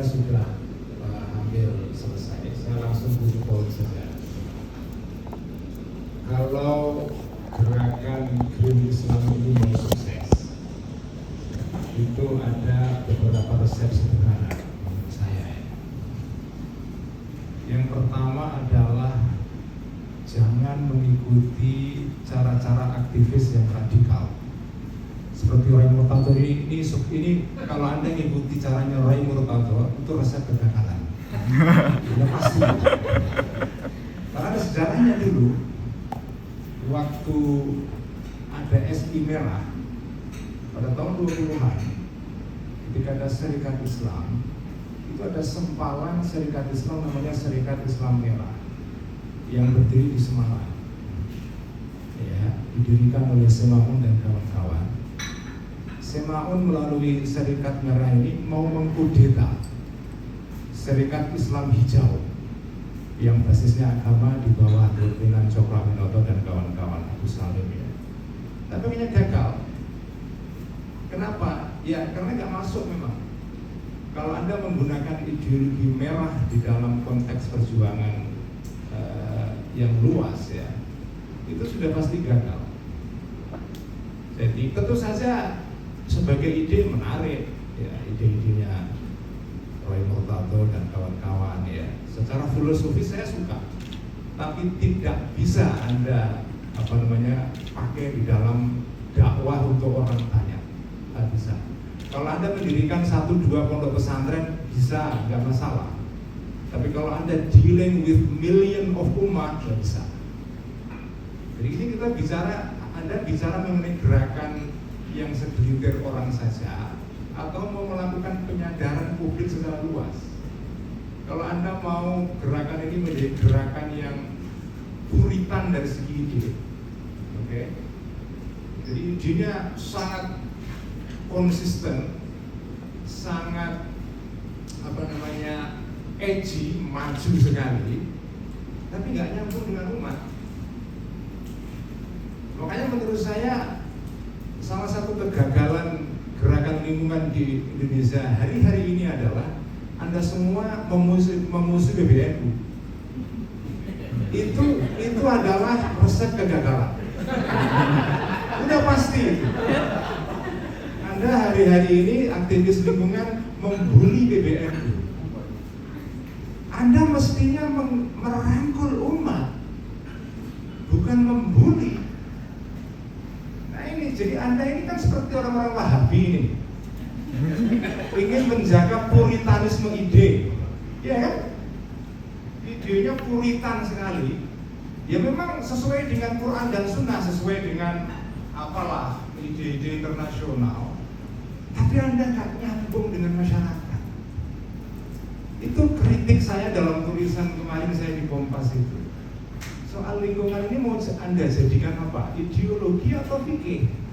sudah hampir selesai. Saya langsung buku poin saja. Kalau gerakan Green Islam ini mau sukses, itu ada beberapa resep sederhana menurut saya. Yang pertama adalah jangan mengikuti cara-cara aktivis yang radikal. Seperti Roy Murtado ini kalau Anda mengikuti caranya Roy Murtado, itu resep kegagalan. Sudah pasti. Karena ada sejarahnya dulu, waktu ada SI merah pada tahun 20-an, ketika ada Serikat Islam, itu ada sempalan Serikat Islam namanya Serikat Islam Merah yang berdiri di Semarang, ya, didirikan oleh Semaun dan kawan-kawan. Semaun melalui Serikat Merah ini mau mengkudeta Serikat Islam Hijau yang basisnya agama di bawah pimpinan Cokroaminoto dan kawan-kawan Agus Salim, ya. Tapi ini gagal. Kenapa? Ya karena nggak masuk memang. Kalau Anda menggunakan ideologi merah di dalam konteks perjuangan yang luas, ya, itu sudah pasti gagal. Jadi tentu saja sebagai ide menarik, ya, ide-idenya Roy Murtado dan kawan-kawan, ya, secara filosofis saya suka, tapi tidak bisa Anda pakai di dalam dakwah untuk orang banyak, nggak bisa. Kalau Anda mendirikan 1-2 pondok pesantren bisa, nggak masalah. Tapi kalau Anda dealing with million of umat, nggak bisa. Jadi ini kita bicara, Anda bicara mengenai gerakan yang segelintir orang saja, atau mau melakukan penyadaran publik secara luas. Kalau Anda mau gerakan ini menjadi gerakan yang puritan dari segi ide, oke? Jadi idenya sangat konsisten, sangat edgy, maju sekali, tapi nggak nyambung dengan umat. Makanya menurut saya salah satu kegagalan gerakan lingkungan di Indonesia hari-hari ini adalah Anda semua memusuhi PBNU. Itu adalah resep kegagalan. Udah pasti itu. Anda hari-hari ini aktivis lingkungan membuli PBNU. Anda mestinya merangkul umat, bukan membuli. Jadi Anda ini kan seperti orang-orang Wahabi ini, ingin menjaga puritanisme ide, ya kan? Idenya puritan sekali. Ya memang sesuai dengan Quran dan Sunnah, sesuai dengan ide-ide internasional. Tapi Anda nggak nyambung dengan masyarakat. Itu kritik saya dalam tulisan kemarin saya di Kompas itu. Soal lingkungan ini mau Anda jadikan apa? Ideologi atau fikih?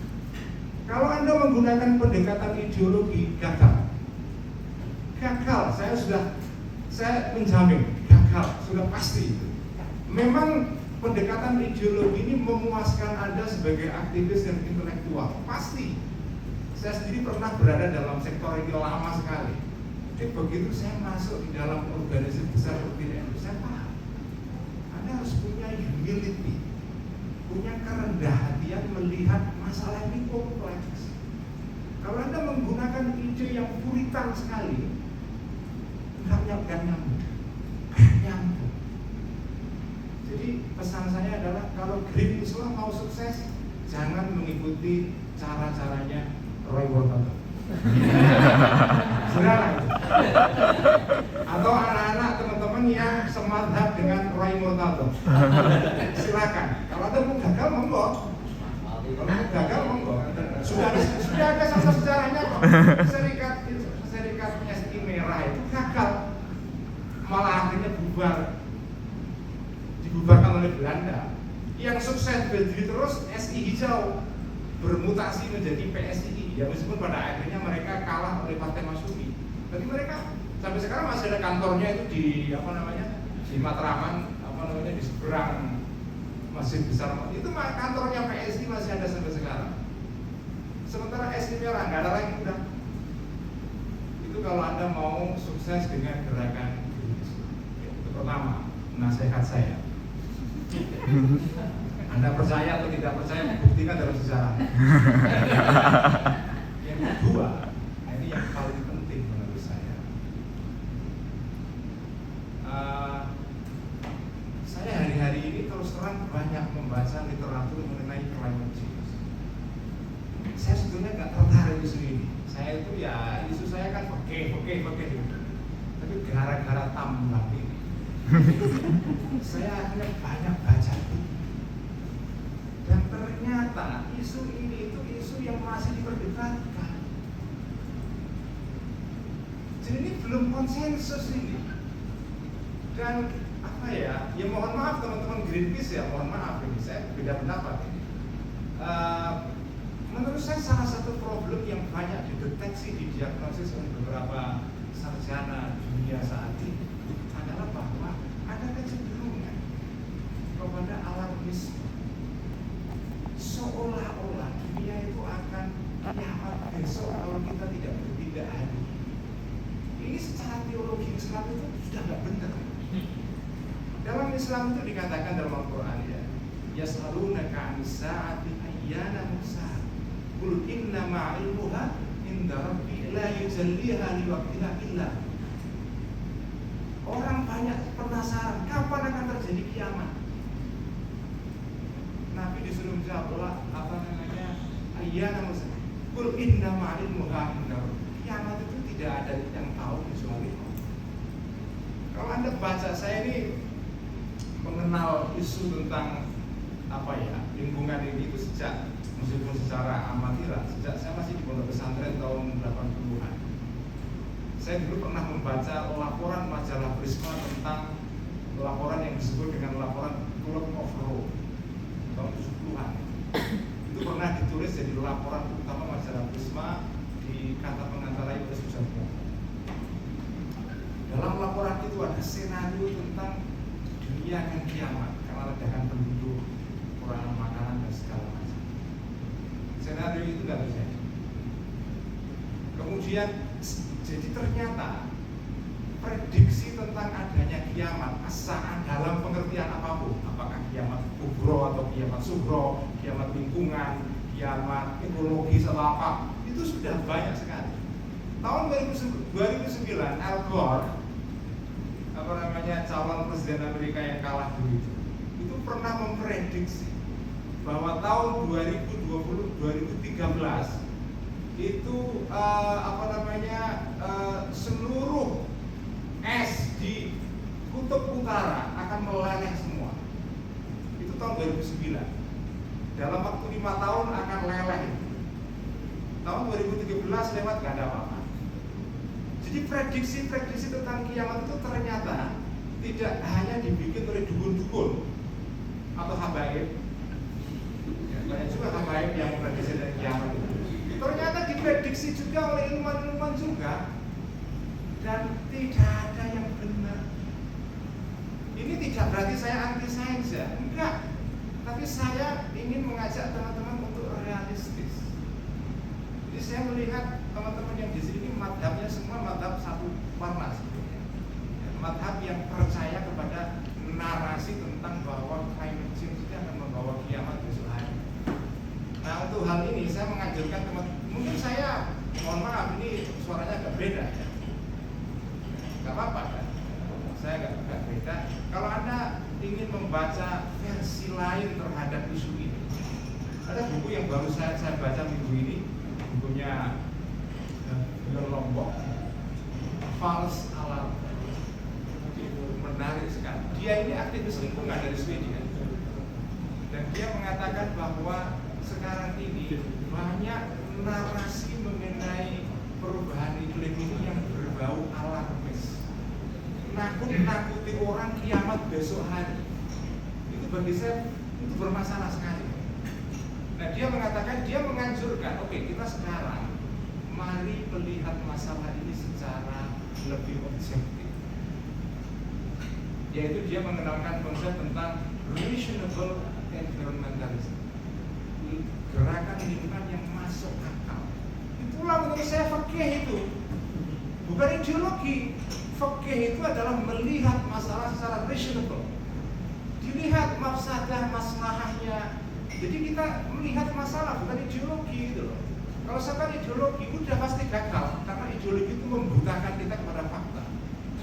Kalau Anda menggunakan pendekatan ideologi, gagal. Saya menjamin gagal, sudah pasti. Memang pendekatan ideologi ini memuaskan Anda sebagai aktivis dan intelektual, pasti. Saya sendiri pernah berada dalam sektor ini lama sekali. Jadi begitu saya masuk di dalam organisasi besar seperti ini, saya paham. Anda harus punya humility, punya kerendah hatian melihat masalah ini kompleks. Kalau Anda menggunakan ide yang puritan sekali, nggak nyambung. Jadi pesan saya adalah kalau Green Islam mau sukses, jangan mengikuti cara-caranya Roy Murtado. Saudara, atau anak-anak teman-teman yang semadhab dengan Roy Murtado, silakan. Kalau ada mau gagal, monggo. Kalau mau gagal, monggo. Sudah ada sama sejarahnya kok. Serikat SI Merah itu gagal, malah akhirnya dibubarkan oleh Belanda. Yang sukses berdiri terus SI Hijau, bermutasi menjadi PSI. Ya meskipun pada akhirnya mereka kalah oleh Partai Masyumi, tapi mereka sampai sekarang masih ada kantornya itu di di Matraman, di seberang Masjid Besar. Itu kantornya PSI masih ada sampai sekarang. Sementara SI Merah nggak ada lagi udah. Itu kalau Anda mau sukses dengan gerakan Greenpeace. Itu pertama, nasihat saya. Anda percaya atau tidak percaya, buktikan dalam sejarah. Yang kedua, ini yang paling penting menurut saya. Saya hari-hari ini terus terang banyak membaca literatur mengenai climate change. Saya sebetulnya nggak tertarik isu ini. Saya itu ya isu saya kan oke. Tapi gara-gara tambang ini, saya akhirnya banyak baca buku. Dan ternyata isu ini itu isu yang masih diperdebatkan. Jadi ini belum konsensus ini. Dan apa ya? Ya mohon maaf teman-teman Greenpeace ya, mohon maaf ini saya beda pendapat ini. Menurut saya salah satu problem yang banyak dideteksi, didiagnosis oleh beberapa sarjana dunia saat ini adalah bahwa ada kecenderungan kepada alarmisme, seolah-olah dunia itu akan kiamat besok kalau kita tidak bertindak hari ini. Ini secara teologi Islam itu sudah nggak benar. Dalam Islam itu dikatakan dalam Al-Quran ya, yas'alunaka 'anis sa'ati ayyana mursaha qul innama 'ilmuha inda rabbi la yujalliha liwaqtiha illa. Orang banyak penasaran kapan akan terjadi kiamat. Nabi disuruh menjawab ayyana mursaha qul innama 'ilmuha inda rabbi. Kiamat itu tidak ada yang tahu kecuali Allah. Kalau Anda baca, saya ini mengenal isu tentang apa ya lingkungan ini itu sejak, meskipun secara amatiran, sejak saya masih di pondok pesantren tahun 80-an. Saya dulu pernah membaca laporan majalah Prisma tentang laporan yang disebut dengan laporan Cloud of Roe tahun 70-an. Itu pernah ditulis jadi laporan utama majalah Prisma di kata pengantar itu Susan. Dalam laporan itu ada senario tentang dunia akan kiamat karena ledakan penduduk, kekurangan makanan dan segala macam. Senario itu nggak terjadi. Kemudian jadi ternyata prediksi tentang adanya kiamat saat dalam pengertian apapun, apakah kiamat kubro atau kiamat sugro, kiamat lingkungan, kiamat ekologis atau apa, itu sudah banyak sekali. Tahun 2009 Al Gore, calon presiden Amerika yang kalah dulu itu pernah memprediksi bahwa tahun 2013 itu seluruh es di kutub utara akan meleleh semua. Itu tahun 2009. Dalam waktu 5 tahun akan leleh. Tahun 2013 lewat gak ada apa-apa. Jadi prediksi-prediksi tentang kiamat itu ternyata tidak hanya dibikin oleh dukun-dukun atau habaib. Ya, banyak juga habaib yang memprediksi tentang kiamat itu. Ternyata diprediksi juga oleh ilmuwan-ilmuwan juga. Dan tidak ada yang benar. Ini tidak berarti saya anti sains ya, enggak. Tapi saya ingin mengajak teman-teman untuk realistis. Jadi saya melihat teman-teman yang di sini madhabnya semua madhab satu warna sebetulnya. Madhab yang percaya kepada narasi tentang bahwa climate change itu akan membawa kiamat besok hari. Nah untuk hal ini saya mengajarkan teman, mungkin saya mohon maaf ini suaranya agak beda ya. Gak apa-apa kan? Saya agak beda. Kalau Anda ingin membaca versi lain terhadap isu ini, ada buku yang baru saya baca minggu ini, bukunya Lombok, False Alarm. Itu menarik sekali. Dia ini aktivis lingkungan dari Swedia, dan dia mengatakan bahwa sekarang ini banyak narasi mengenai perubahan iklim ini yang berbau alarmis, nakut-nakuti orang kiamat besok hari. Itu bagi saya itu bermasalah sekali. Nah dia mengatakan, dia menganjurkan, oke, kita sekarang mari melihat masalah ini secara lebih objektif. Yaitu dia mengenalkan konsep tentang reasonable environmentalism, gerakan lingkungan yang masuk akal. Itulah menurut saya fakih itu. bukan ideologi. Fikih itu adalah melihat masalah secara reasonable, dilihat mafsadah maslahahnya. Jadi kita melihat masalah bukan ideologi gitu loh. Kalau sampai ideologi udah pasti gagal, karena ideologi itu membutakan kita kepada fakta.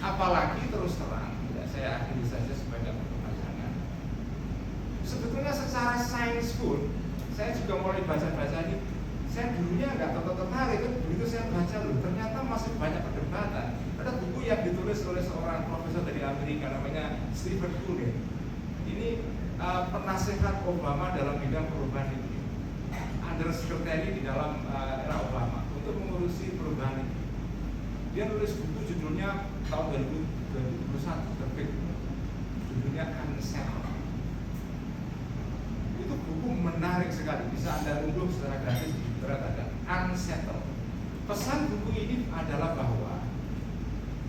Apalagi terus terang, ya, saya akhiri saja supaya tidak berkepanjangan. Sebetulnya secara sains pun, saya juga mulai baca-baca ini. Saya dulunya nggak tertarik, kan begitu saya baca loh, ternyata masih banyak perdebatan. Ada buku yang ditulis oleh seorang profesor dari Amerika namanya Stephen Cooley. Ini penasehat Obama dalam bidang perubahan itu, undersecretary di dalam era Obama untuk mengurusi perubahan itu. Dia nulis buku judulnya tahun 2021 terbit, judulnya Unsettled. Itu buku menarik sekali, bisa Anda unduh secara gratis di internet ada. Unsettled. Pesan buku ini adalah bahwa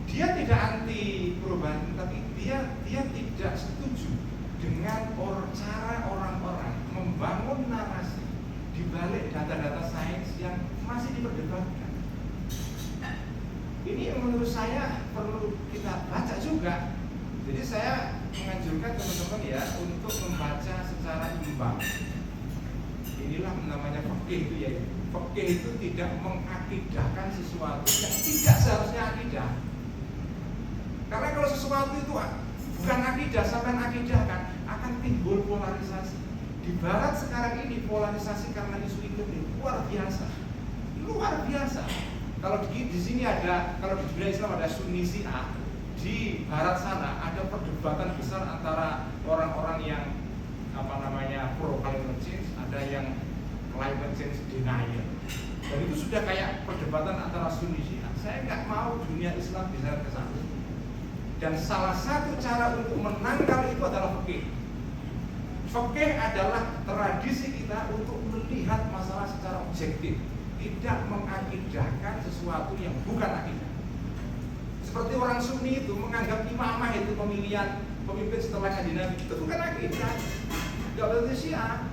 dia tidak anti perubahan, tapi dia tidak setuju dengan cara orang-orang membangun narasi di balik data-data sains yang masih diperdebatkan. Ini menurut saya perlu kita baca juga. Jadi saya menganjurkan teman-teman ya untuk membaca secara imbang. Inilah namanya fikih itu ya. Fikih itu tidak mengakidahkan sesuatu yang tidak seharusnya akidah. Karena kalau sesuatu itu bukan akidah sampai akidahkan, akan timbul polarisasi. Di Barat sekarang ini polarisasi karena isu iklim luar biasa, luar biasa. Kalau di sini ada, kalau di dunia Islam ada Sunni Syiah, di Barat sana ada perdebatan besar antara orang-orang yang pro climate change, ada yang climate change denial. Dan itu sudah kayak perdebatan antara Sunni Syiah. Saya nggak mau dunia Islam bisa ke sana. Dan salah satu cara untuk menangkal itu adalah fikih. Fikih adalah tradisi kita untuk melihat masalah secara objektif, tidak mengakidahkan sesuatu yang bukan akidah. Seperti orang Sunni itu menganggap imamah itu pemilihan pemimpin setelah kanjeng Nabi itu bukan akidah, nggak berarti Syiah.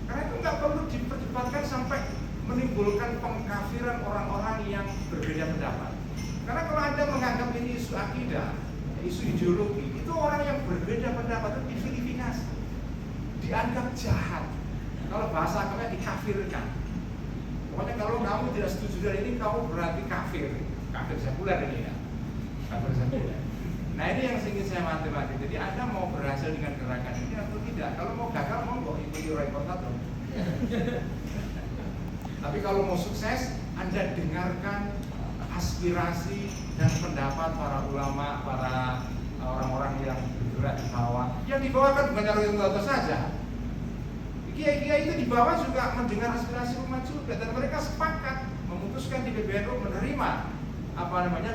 Karena itu nggak perlu diperdebatkan sampai menimbulkan pengkafiran orang-orang yang berbeda pendapat. Karena kalau Anda menganggap ini isu akidah, isu ideologi, itu orang yang berbeda pendapat itu diverifikasi, dianggap jahat. Kalau bahasa agamanya dikafirkan. Pokoknya kalau kamu tidak setuju dengan ini, kamu berarti kafir sekuler ini ya, kafir sekuler. Nah ini yang ingin saya mati-mati. Jadi Anda mau berhasil dengan gerakan ini atau tidak? Kalau mau gagal, mau ikuti reportator. Tapi kalau mau sukses, Anda dengarkan aspirasi dan pendapat para ulama, para orang-orang yang bergerak di bawah. Yang di bawah kan bukan calon saja. Kiai-kiai itu di bawah juga mendengar aspirasi umat juga, dan mereka sepakat memutuskan di PBNU menerima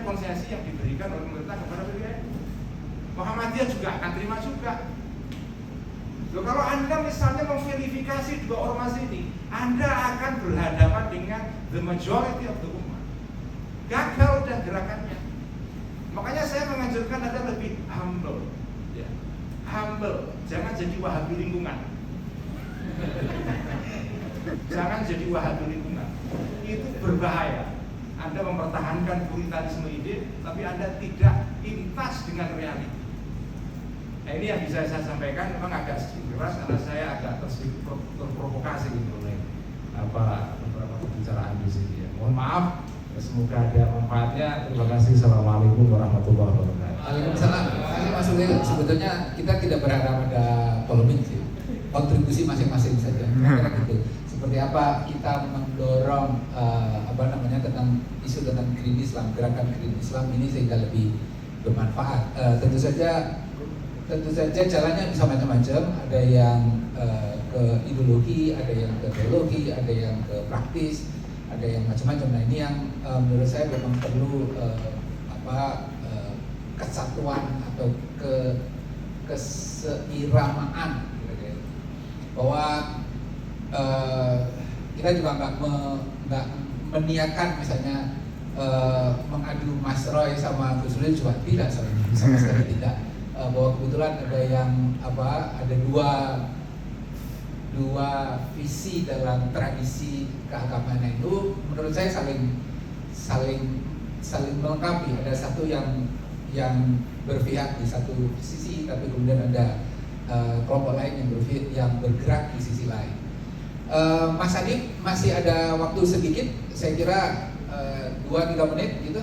konsesi yang diberikan oleh pemerintah kepada PBNU. Muhammadiyah juga akan terima juga. Loh, kalau Anda misalnya memverifikasi dua ormas ini, Anda akan berhadapan dengan the majority of the umat. Gagal dan gerakannya. Makanya saya menganjurkan Anda lebih humble, ya. Humble, jangan jadi Wahabi lingkungan. Jangan jadi Wahabi lingkungan. Itu berbahaya. Anda mempertahankan puritanisme ide, tapi Anda tidak intas dengan realita. Nah ini yang bisa saya sampaikan, memang agak sedikit keras karena saya agak terprovokasi gitu oleh beberapa pembicaraan di sini. Ya. Mohon maaf, semoga ada manfaatnya. Terima kasih. Assalamualaikum warahmatullahi wabarakatuh. Waalaikumsalam. Ini maksudnya sebetulnya kita tidak berharap ada polemik sih, kontribusi masing-masing saja. Gitu. Seperti apa kita mendorong tentang isu tentang Green Islam, gerakan Green Islam ini sehingga lebih bermanfaat. Tentu saja jalannya bisa macam-macam. Ada yang ke ideologi, ada yang ke teologi, ada yang ke praktis, ada yang macam-macam. Nah ini yang menurut saya memang perlu kesatuan atau keseiramaan, bahwa kita juga nggak meniakan misalnya mengadu Mas Roy sama Gus Dur, juga tidak, sama sekali tidak. Bahwa kebetulan ada yang ada dua visi dalam tradisi keagamaan itu menurut saya saling saling melengkapi. Ada satu yang berpihak di satu sisi, tapi kemudian ada kelompok lain yang bergerak di sisi lain. Mas Adi masih ada waktu sedikit, saya kira 2-3 menit gitu.